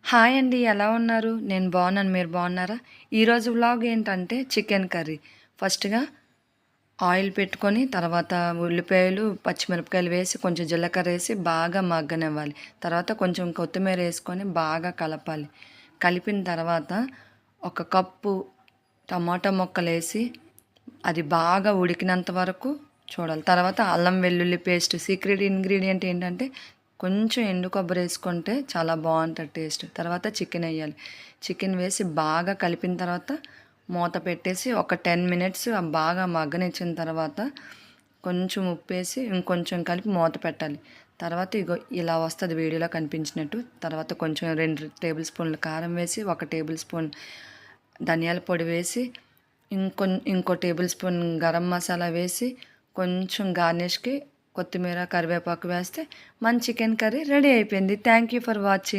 Hi అండి. ఎలా ఉన్నారు? నేను బాగున్నాను. మీరు బాగున్నారా? ఈరోజు వ్లాగ్ ఏంటంటే చికెన్ కర్రీ. ఫస్ట్‌గా ఆయిల్ పెట్టుకొని, తర్వాత ఉల్లిపాయలు, పచ్చిమిరపకాయలు వేసి, కొంచెం జీలకర్ర వేసి బాగా మగ్గనివ్వాలి. తర్వాత కొంచెం కొత్తిమీర వేసుకొని బాగా కలపాలి. కలిపిన తర్వాత ఒక కప్పు టమాటా ముక్కలేసి, అది బాగా ఉడికినంత వరకు చూడాలి. తర్వాత అల్లం వెల్లుల్లి పేస్ట్ సీక్రెట్ ఇంగ్రీడియంట్ ఏంటంటే కొంచెం ఎండు కొబ్బరి వేసుకుంటే చాలా బాగుంటుంది టేస్ట్. తర్వాత చికెన్ వేయాలి. చికెన్ వేసి బాగా కలిపిన తర్వాత మూత పెట్టేసి ఒక 10 మినిట్స్ బాగా మగ్గనిచ్చిన తర్వాత కొంచెం ఉప్పేసి ఇంకొంచెం కలిపి మూత పెట్టాలి. తర్వాత ఇగో ఇలా వస్తుంది వీడియోలో కనిపించినట్టు. తర్వాత కొంచెం 2 టేబుల్ స్పూన్ల కారం వేసి, 1 టేబుల్ స్పూన్ ధనియాల పొడి వేసి, ఇంకో టేబుల్ స్పూన్ గరం మసాలా వేసి, కొంచెం గార్నిష్కి కొత్తిమీర కరివేపాకు వేస్తే మన చికెన్ కర్రీ రెడీ అయిపోయింది. Thank you for watching.